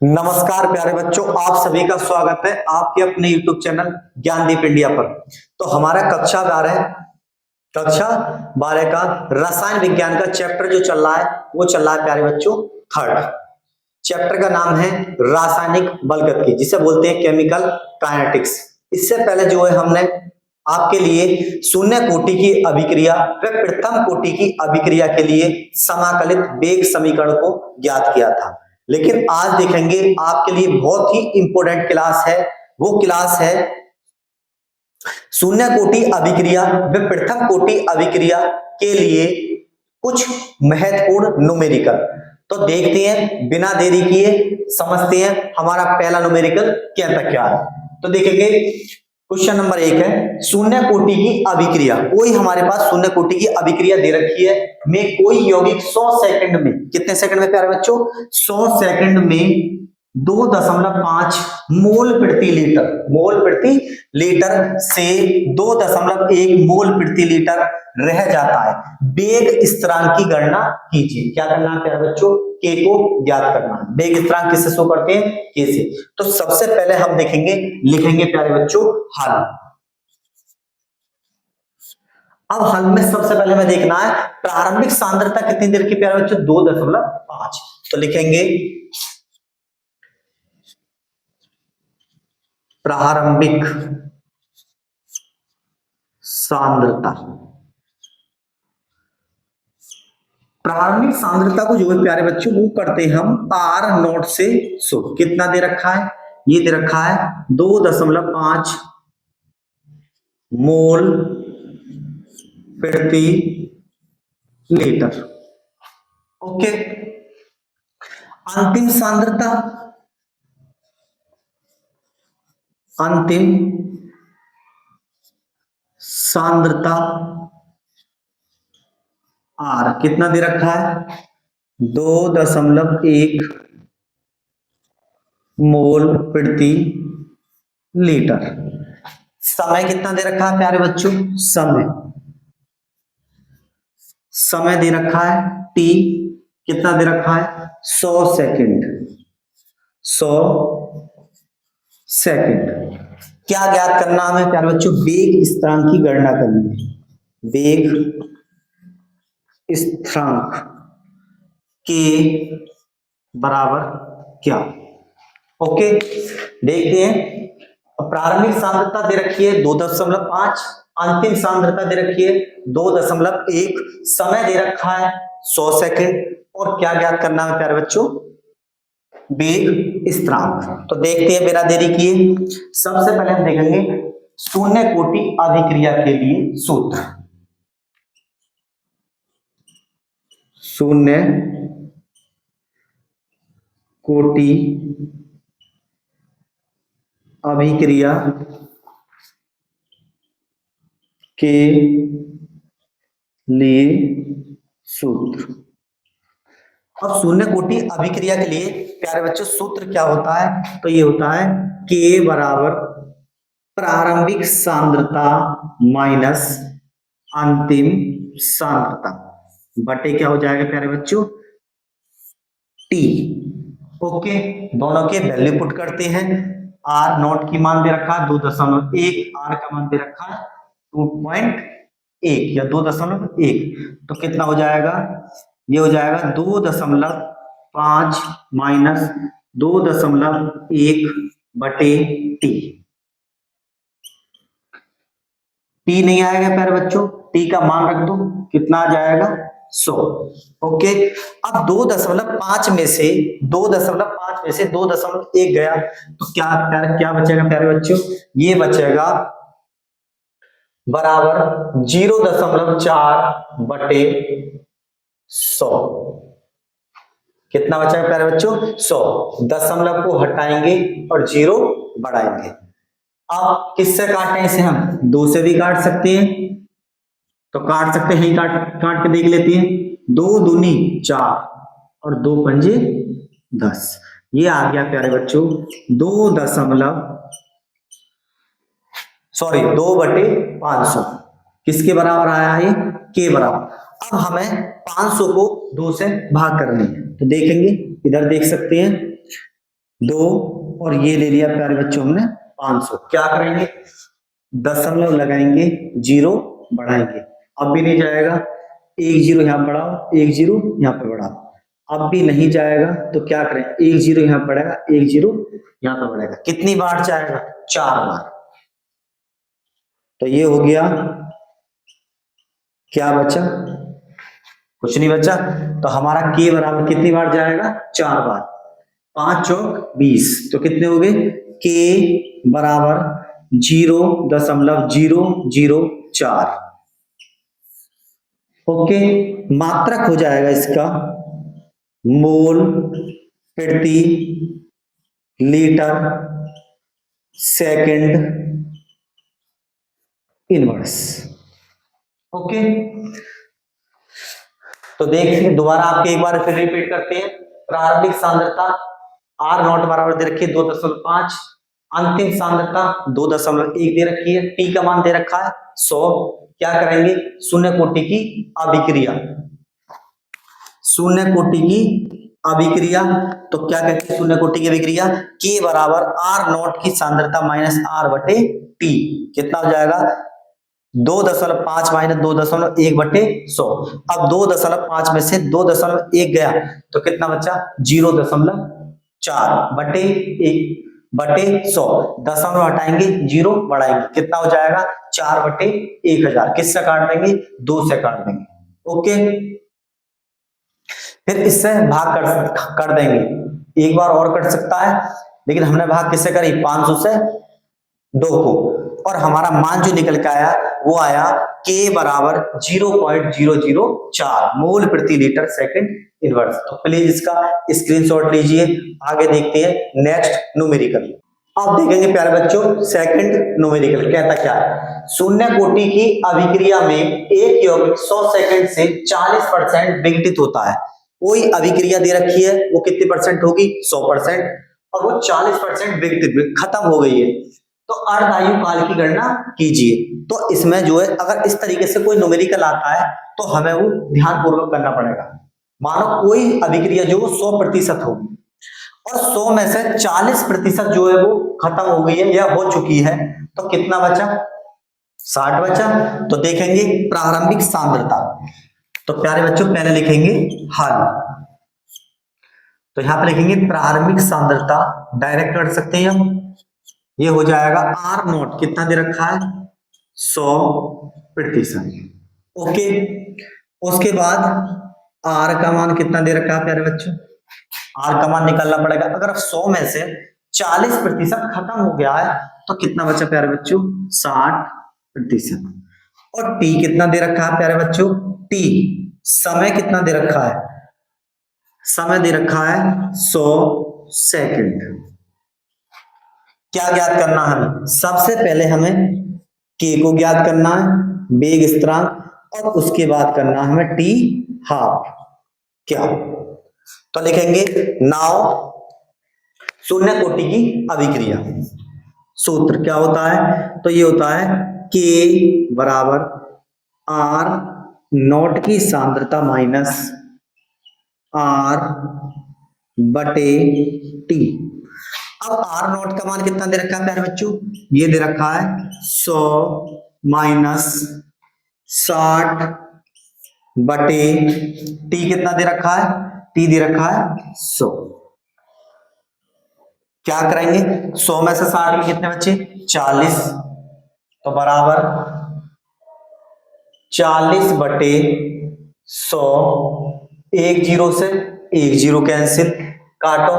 नमस्कार प्यारे बच्चों, आप सभी का स्वागत है आपके अपने YouTube चैनल ज्ञानदीप इंडिया पर। तो हमारा कक्षा 12 का रसायन विज्ञान का चैप्टर जो चल रहा है वो चल रहा है प्यारे बच्चों थर्ड। चैप्टर का नाम है रासायनिक बलगतिकी, जिसे बोलते हैं केमिकल काइनेटिक्स। इससे पहले जो है हमने आपके लिए शून्य कोटि की अभिक्रिया व प्रथम कोटि की अभिक्रिया के लिए समाकलित वेग समीकरण को ज्ञात किया था। लेकिन आज देखेंगे आपके लिए बहुत ही इंपॉर्टेंट क्लास है, वो क्लास है शून्य कोटि अभिक्रिया व प्रथम कोटि अभिक्रिया के लिए कुछ महत्वपूर्ण न्यूमेरिकल। तो देखते हैं बिना देरी किए, समझते हैं हमारा पहला न्यूमेरिकल क्या है। तो देखेंगे क्वेश्चन नंबर 1 है शून्य कोटि की अभिक्रिया। कोई हमारे पास शून्य कोटि की अभिक्रिया दे रखी है में कोई यौगिक 100 सेकंड में, कितने सेकंड में प्यारे बच्चों, 100 सेकंड में 2.5 मोल प्रति लीटर से 2.1 मोल प्रति लीटर रह जाता है। वेग स्थिरांक की गणना कीजिए। क्या करना है प्यारे बच्चों, के को ज्ञात करना है। वेग स्थिरांक किससे शो करते हैं, के से। तो सबसे पहले हम लिखेंगे प्यारे बच्चों हल। अब हल में सबसे पहले हमें देखना है प्रारंभिक सांद्रता कितनी देर की प्यारे बच्चों, 2.5। तो लिखेंगे प्रारंभिक सांद्रता। प्रारंभिक सांद्रता को जो है प्यारे बच्चों वो करते हैं हम आर नॉट से शो। कितना दे रखा है, ये दे रखा है 2.5 मोल प्रति लीटर। ओके, अंतिम सांद्रता आर कितना दे रखा है, 2.1 मोल प्रति लीटर। समय कितना दे रखा है प्यारे बच्चों, समय दे रखा है टी। कितना दे रखा है, 100 सेकंड। क्या ज्ञात करना हमें प्यारे बच्चों, वेग स्थिरांक की गणना करनी है। वेग स्थिरांक के बराबर क्या। ओके, देखते हैं। प्रारंभिक सांद्रता दे रखी है 2.5, अंतिम सांद्रता दे रखी है 2.1, समय दे रखा है 100 सेकंड, और क्या ज्ञात करना है प्यारे बच्चों, वेग स्थिरांक। तो देखते हैं बिना देरी किए। सबसे पहले हम देखेंगे शून्य कोटि अभिक्रिया के लिए सूत्र। शून्य कोटि अभिक्रिया के लिए सूत्र। अब शून्य कोटि अभिक्रिया के लिए प्यारे बच्चों सूत्र क्या होता है, तो ये होता है के बराबर प्रारंभिक सांद्रता माइनस अंतिम सांद्रता बटे क्या हो जाएगा प्यारे बच्चों, टी। ओके, दोनों के वैल्यू पुट करते हैं। आर नॉट की मान दे रखा है 2.1, आर का मान दे रखा है 2.1 या 2.1। तो कितना हो जाएगा, ये हो जाएगा 2.5 माइनस 2.1 बटे टी। टी नहीं आएगा प्यारे बच्चों, टी का मान रख दो, कितना आ जाएगा 100। ओके, अब 2.5 में से 2.1 गया तो क्या बचेगा प्यारे बच्चों, ये बचेगा बराबर 0.4 बटे 100। कितना बचेगा प्यारे बच्चों, 100। दशमलव को हटाएंगे और 0 बढ़ाएंगे। अब किससे काटें इसे, हम 2 से भी काट सकते हैं, तो काट सकते हैं, काट के देख लेते हैं। 2 दूनी 4 और 2 पंजे 10। ये आ गया प्यारे बच्चों 2/500। किसके बराबर आया है, के बराबर। अब हमें 500 को 2 से भाग करनी है, तो देखेंगे इधर देख सकते हैं 2 और ये ले लिया प्यारे बच्चों हमने 500। क्या करेंगे, दशमलव लगाएंगे, जीरो बढ़ाएंगे, अब भी नहीं जाएगा, एक जीरो यहाँ बढ़ाओ, एक जीरो यहाँ पे बढ़ाओ, अब भी नहीं जाएगा तो क्या करें, एक जीरो यहाँ बढ़ेगा, एक जीरो यहाँ पे बढ़ेगा, कितनी बार जाएगा, 4 बार। तो ये हो गया, क्या बचा, कुछ नहीं बचा। तो हमारा के बराबर कितनी बार जाएगा, 4 बार, 5 चौक 20, तो कितने हो गए, के बराबर 0.004। ओके, मात्रक हो जाएगा इसका मोल प्रति लीटर सेकंड इनवर्स। ओके, तो देखिए दोबारा आपके एक बार फिर रिपीट करते हैं। प्रारंभिक सांद्रता आर नॉट बराबर दे रखी है 2.5, अंतिम सांद्रता 2.1 दे रखी है, टी का मान दे रखा है 100। क्या करेंगे, शून्य कोटि की अभिक्रिया, शून्य कोटि की अभिक्रिया, तो क्या कहते हैं शून्य कोटि की अभिक्रिया, के बराबर आर नॉट की सांद्रता माइनस आर बटे टी, कितना हो जाएगा, 2.5 माइनस 2.1 बटे 100। अब 2.5 में से 2.1 गया तो कितना बचा, 0.4 बटे 1 बटे 100, दशमलव हटाएंगे, जीरो बढ़ाएंगे, कितना हो जाएगा, 4 बटे 1000। किससे काट देंगे, 2 से काट देंगे। ओके, फिर इससे भाग कर देंगे, एक बार और कट सकता है, लेकिन हमने भाग किससे करी, 500 से 2 को, और हमारा मान जो निकल के आया वो आया के बराबर 0.004 मोल प्रति लीटर सेकंड इनवर्स। तो प्लीज इसका स्क्रीनशॉट लीजिए, आगे देखते हैं नेक्स्ट न्यूमेरिकल। अब देखेंगे प्यारे बच्चों सेकंड न्यूमेरिकल कहता क्या है, शून्य कोटि की अभिक्रिया में एक यौगिक 100 सेकंड से 40% विघटित होता है। कोई अभिक्रिया दे रखी है, वो कितनी परसेंट होगी, 100%, और वो 40% विघटित खत्म हो गई है, तो अर्ध आयु काल की गणना कीजिए। तो इसमें जो है अगर इस तरीके से कोई न्यूमेरिकल आता है तो हमें वो ध्यान पूर्वक करना पड़ेगा। मानो कोई अभिक्रिया जो 100% होगी और 100 में से 40% जो है वो खत्म हो गई है या हो चुकी है, तो कितना बचा, 60 बचा। तो देखेंगे प्रारंभिक सांद्रता, तो प्यारे बच्चों पहले लिखेंगे हल, तो यहां पर लिखेंगे प्रारंभिक सांद्रता, डायरेक्ट कर सकते हैं हम, ये हो जाएगा आर नोट, कितना दे रखा है, 100%। ओके, उसके बाद आर का मान कितना दे रखा है प्यारे बच्चों, आर का मान निकालना पड़ेगा। अगर 100 में से 40% खत्म हो गया है तो कितना बचा प्यारे बच्चों, 60%। और टी कितना दे रखा है प्यारे बच्चों, टी समय कितना दे रखा है, समय दे रखा है 100 सेकंड। क्या ज्ञात करना है, सबसे पहले हमें के को ज्ञात करना है, वेग स्थिरांक, और उसके बाद करना है हमें टी हाफ। क्या, तो लिखेंगे नाउ शून्य कोटि की अभिक्रिया, सूत्र क्या होता है, तो ये होता है के बराबर आर नॉट की सांद्रता माइनस आर बटे टी। अब आर नॉट का मान कितना दे रखा है प्यारे बच्चों, ये दे रखा है 100 माइनस 60 बटे टी कितना दे रखा है, टी दे रखा है 100। क्या करेंगे, 100 में से 60 में कितने बच्चे, 40, तो बराबर 40 बटे 100, एक जीरो से एक जीरो कैंसिल, काटो,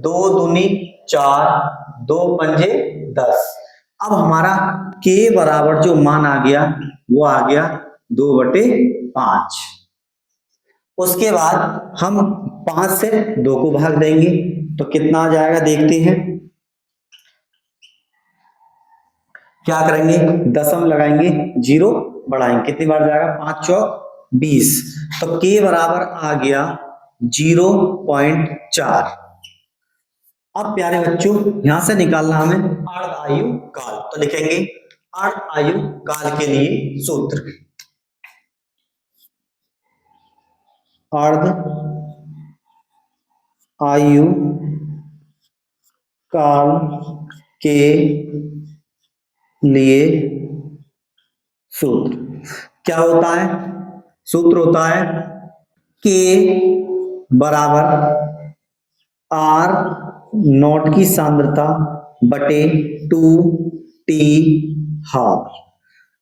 2 दूनी 4, 2 पंजे 10। अब हमारा के बराबर जो मान आ गया वो आ गया 2/5। उसके बाद हम 5 से 2 को भाग देंगे तो कितना आ जाएगा देखते हैं, क्या करेंगे, दशम लगाएंगे, जीरो बढ़ाएंगे, कितनी बार जाएगा, 5 चौक 20, तो के बराबर आ गया 0.4। अब प्यारे बच्चों यहां से निकालना हमें अर्ध आयु काल, तो लिखेंगे अर्ध आयु काल के लिए सूत्र, अर्ध आयु काल के लिए सूत्र क्या होता है? सूत्र होता है के बराबर आर नॉट की सांद्रता बटे 2t हाफ।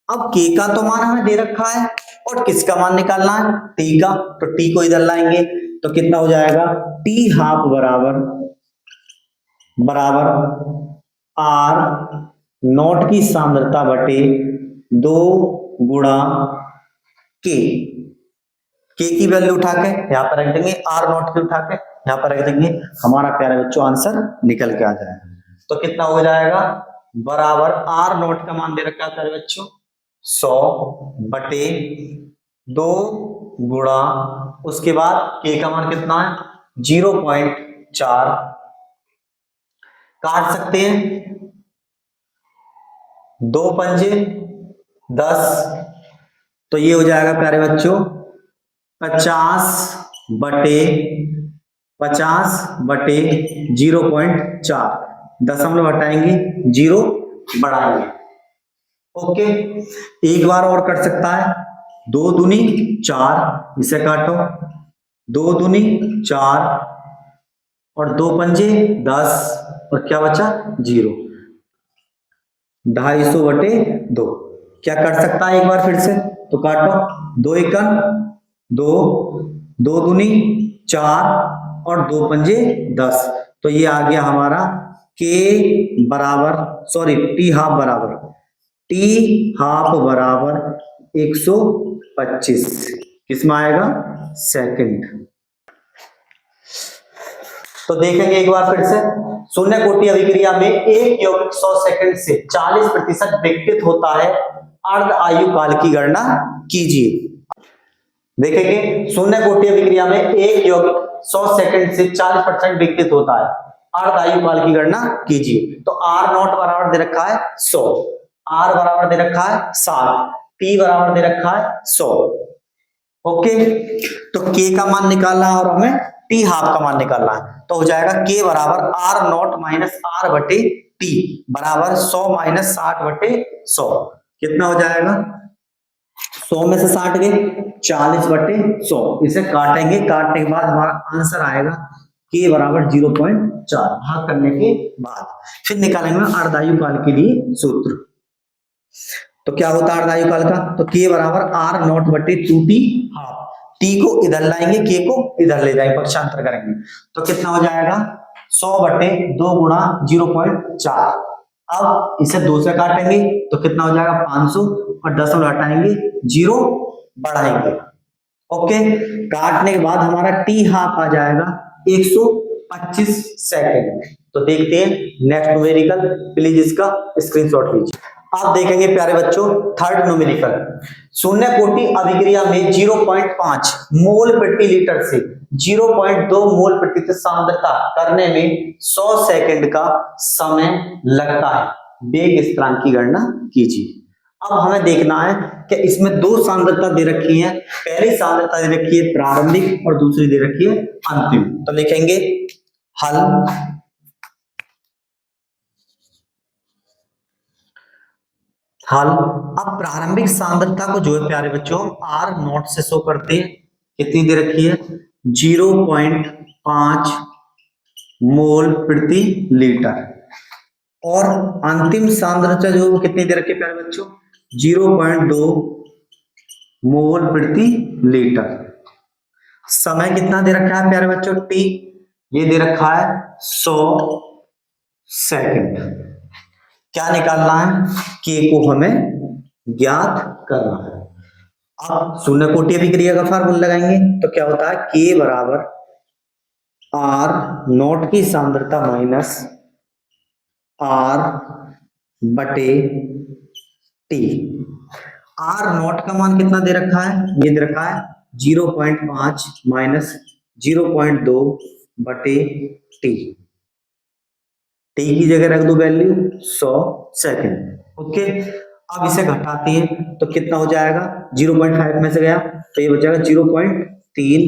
अब के का तो मान हमें दे रखा है और किसका मान निकालना है? टी का। तो टी को इधर लाएंगे तो कितना हो जाएगा? टी हाफ बराबर आर नॉट की सांद्रता बटे 2 गुणा के की वैल्यू उठा के यहां पर रख देंगे, आर नॉट की उठा के यहां पर रख देंगे, हमारा प्यारे बच्चों आंसर निकल के आ जाएगा। तो कितना हो जाएगा? बराबर आर नॉट का मान दे रखा है प्यारे बच्चों 100 बटे 2 गुणा, उसके बाद के का मान कितना है? 0.4। काट सकते हैं, 2 पंजे 10, तो ये हो जाएगा प्यारे बच्चों 50 बटे 0.4। दशमलव हटाएंगे, 0 बढ़ाएंगे। ओके, एक बार और कर सकता है, 2 दूनी 4, इसे काटो, 2 दूनी 4 और 2 पंजे 10 और क्या बचा? 0। 250 बटे 2 क्या कर सकता है? एक बार फिर से तो काटो, 2 एकम 2, 2 दूनी 4 और 2 पंजे 10, तो ये आ गया हमारा के बराबर टी हाफ बराबर 125। किसमें आएगा? सेकंड। तो देखेंगे एक बार फिर से, शून्य कोटि अभिक्रिया में एक यौगिक 100 सेकंड से 40% विकसित होता है, अर्ध आयु काल की गणना कीजिए। देखेंगे, शून्य कोटि अभिक्रिया में एक यौगिक 100 सेकंड से 40% विकसित होता है, अर्ध आयु काल की गणना कीजिए। तो आर नॉट बराबर दे रखा है 100, आर बराबर दे रखा है 60, टी बराबर दे रखा है 100। ओके, तो के का मान निकालना है और हमें टी हाफ का मान निकालना है, तो हो जाएगा के बराबर आर नॉट माइनस आर बटे टी बराबर 100 माइनस 60 बटे 100। कितना हो जाएगा? 100 में से 60 गए, 40 बटे 100। इसे काटेंगे, काटने के बाद हमारा आंसर आएगा के बराबर 0.4। भाग करने के बाद फिर निकालेंगे अर्धायु काल के लिए सूत्र। तो क्या होता है अर्धायु काल का? तो के बराबर आर नॉट बटे 2t हाफ। टी को इधर लाएंगे, के को इधर ले जाएंगे, पक्षांतर करेंगे, तो कितना हो जाएगा? 100 बटे 2 गुणा 0.4। अब इसे 2 से काटेंगे तो कितना हो जाएगा? 500 और दशमलव हटाएंगे, 0 बढ़ाएंगे। ओके, काटने के बाद हमारा टी हाफ आ जाएगा 125 सेकंड। तो देखते हैं नेक्स्ट न्यूमेरिकल, प्लीज इसका स्क्रीनशॉट लीजिए। आप देखेंगे प्यारे बच्चों, थर्ड न्यूमेरिकल, शून्य कोटि अभिक्रिया में 0.5 मोल प्रति लीटर से 0.2 मोल प्रति सांद्रता करने में 100 सेकंड का समय लगता है, वेग स्थिरांक की गणना कीजिए। अब हमें देखना है कि इसमें 2 सांद्रता दे रखी है, पहली सांद्रता दे रखी है प्रारंभिक और दूसरी दे रखी है अंतिम। तो लिखेंगे हल। अब प्रारंभिक सांद्रता को जो है प्यारे बच्चों आर नॉट से शो करते हैं, कितनी दे रखी है? 0.5 मोल प्रति लीटर। और अंतिम सांद्रता जो कितनी दे रखी है प्यारे बच्चों? 0.2 मोल प्रति लीटर। समय कितना दे रखा है प्यारे बच्चों? टी, ये दे रखा है 100 सेकंड। क्या निकालना है? के को हमें ज्ञात करना है। अब शून्य कोटि अभिक्रिया का फार्मूला लगाएंगे तो क्या होता है? के बराबर आर नॉट की सांद्रता माइनस आर बटे टी। आर नॉट का मान कितना दे रखा है? ये दे रखा है 0.5 माइनस 0.2 बटे टी। टी की जगह रख दो वैल्यू 100 सेकंड। ओके, अब इसे घटाते हैं तो कितना हो जाएगा? 0.5 में से गया तो ये बचेगा 0.3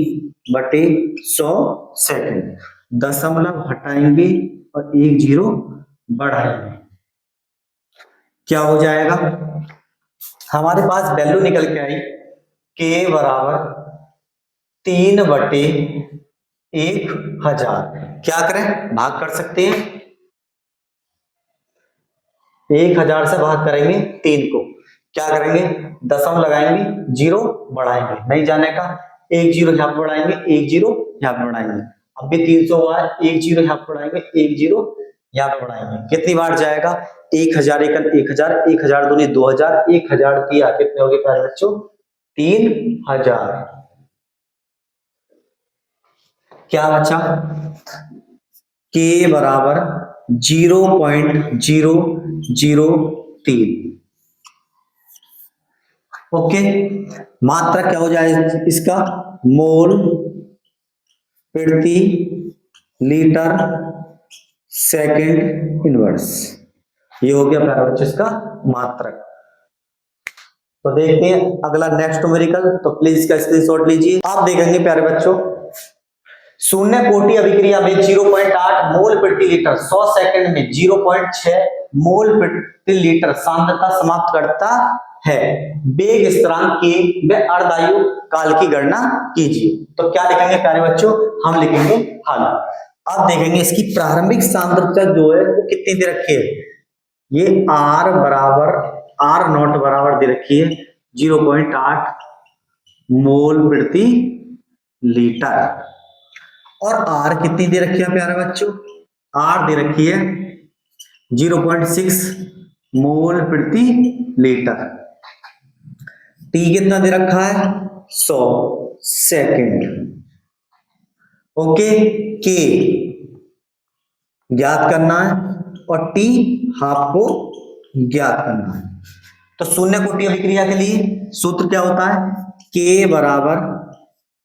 बटे 100 सेकंड। दशमलव हटाएंगे और एक जीरो बढ़ाएंगे, क्या हो जाएगा, हमारे पास वैल्यू निकल के आई के बराबर 3/1000। क्या करें, भाग कर सकते हैं, 1000 से भाग करेंगे 3 को, क्या करेंगे, दशम लगाएंगे, जीरो बढ़ाएंगे, नहीं जाने का, एक जीरो यहाँ पे बढ़ाएंगे, एक जीरो यहाँ पे बढ़ाएंगे, अब भी 300 हुआ है, एक जीरो यहाँ पे बढ़ाएंगे, एक जीरो यहाँ पे बढ़ाएंगे, कितनी बार जाएगा, 1000 एकन 1000, 1000 दूनी 2000, 1000 दिया, कितने हो गए प्यारे बच्चों, 3000। क्या बचा, के बराबर 0.003। ओके, मात्रा क्या हो जाए इसका, मोल प्रति लीटर सेकंड इनवर्स, ये हो गया प्यारे बच्चों इसका मात्रक। तो देखते हैं अगला नेक्स्ट न्यूमेरिकल, तो प्लीज इसका स्क्रीनशॉट लीजिए। आप देखेंगे प्यारे बच्चों, शून्य कोटि अभिक्रिया में 0.8 मोल प्रति लीटर 100 सेकंड में 0.6 मोल प्रति लीटर सांद्रता समाप्त करता है। वेग स्थिरांक के व अर्धायु काल की गणना कीजिए। तो क्या लिखेंगे प्यारे बच्चों, हम लिखेंगे हल। अब देखेंगे इसकी प्रारंभिक सांद्रता जो है वो कितनी दे रखी है, ये आर नॉट बराबर दे रखी है 0.8 मोल प्रति लीटर, और आर कितनी दे रखी है प्यारे बच्चों, आर दे रखी है 0.6 मोल प्रति लीटर, टी कितना दे रखा है 100 सेकंड। ओके, के ज्ञात करना है और टी हाफ को ज्ञात करना है। तो शून्य कोटि अभिक्रिया के लिए सूत्र क्या होता है, के बराबर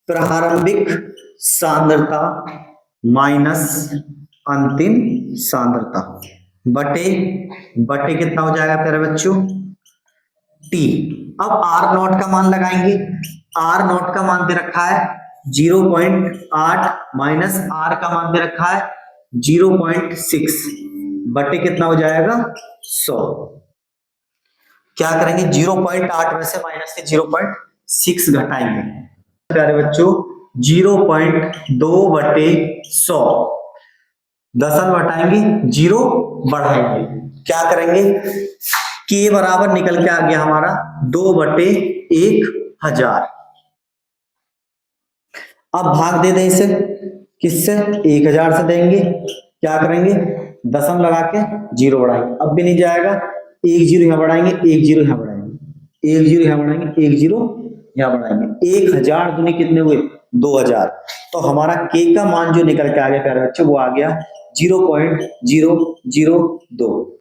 प्रारंभिक सांद्रता माइनस अंतिम सांद्रता बटे कितना हो जाएगा प्यारे बच्चों, टी। अब आर नॉट का मान लगाएंगे, आर नॉट का मान दे रखा है 0.8 माइनस आर का मान दे रखा है 0.6 बटे कितना हो जाएगा 100। क्या करेंगे, 0.8 में से माइनस के 0.6 घटाएंगे प्यारे बच्चों, 0.2 बटे 100, दशम घटाएंगे, जीरो बढ़ाएंगे, क्या करेंगे, के बराबर निकल के आ गया हमारा 2/1000। अब भाग दे दें इसे, किससे, 1000 से देंगे, क्या करेंगे, दशम लगा के जीरो बढ़ाएंगे, अब भी नहीं जाएगा, एक जीरो यहां बढ़ाएंगे, एक जीरो यहां बढ़ाएंगे, एक जीरो यहां बढ़ाएंगे, एक जीरो यहां बढ़ाएंगे, 1000 दूनी कितने हुए 2000। तो हमारा के का मान जो निकल के आ गया प्यारे बच्चों वो आ गया 0.002।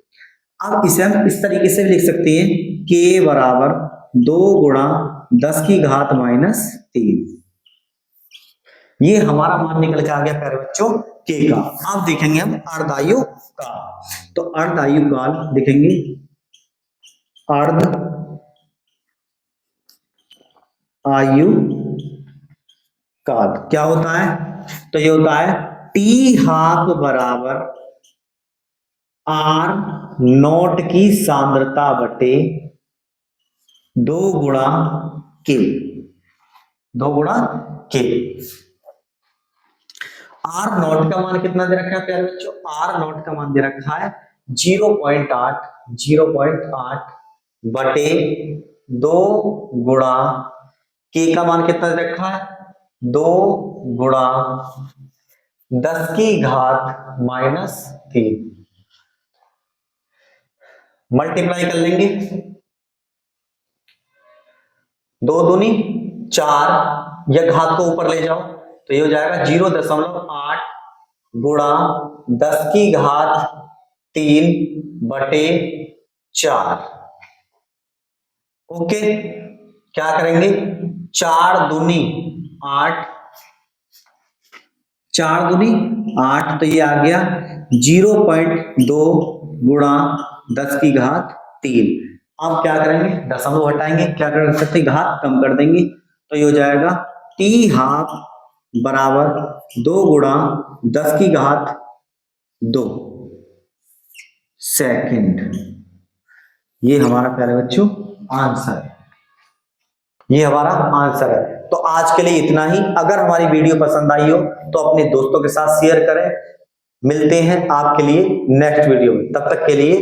अब इसे हम इस तरीके से भी लिख सकते हैं, के बराबर 2 गुणा 10 की घात माइनस 3, ये हमारा मान निकल के आ गया प्यारे बच्चों के का। अब देखेंगे हम अर्धायु काल, तो अर्धायु काल देखेंगे, अर्ध आयु काल क्या होता है, तो ये होता है टी हाफ बराबर आर नॉट की सांद्रता बटे 2 गुणा के, 2 गुणा के। आर नॉट का मान कितना दे रखा है प्यारे बच्चों, आर नॉट का मान दे रखा है 0.8 बटे 2 गुणा के का मान कितना दे रखा है 2 गुणा 10 की घात माइनस 3, मल्टीप्लाई कर लेंगे, 2 दूनी 4, या घात को ऊपर ले जाओ तो ये हो जाएगा 0.8 गुणा 10 की घात 3 बटे 4। ओके, क्या करेंगे, 4 दूनी 8, 4 दूनी 8, तो ये आ गया 0.2 गुणा 10 की घात 3। अब क्या करेंगे, दशमलव हटाएंगे, क्या कर सकते, घात कम कर देंगे, तो ये हो जाएगा टी हाफ बराबर 2 गुणा 10 की घात 2 सेकंड। ये हमारा प्यारे बच्चों आंसर है, ये हमारा आंसर है। तो आज के लिए इतना ही। अगर हमारी वीडियो पसंद आई हो तो अपने दोस्तों के साथ शेयर करें। मिलते हैं आपके लिए नेक्स्ट वीडियो में, तब तक के लिए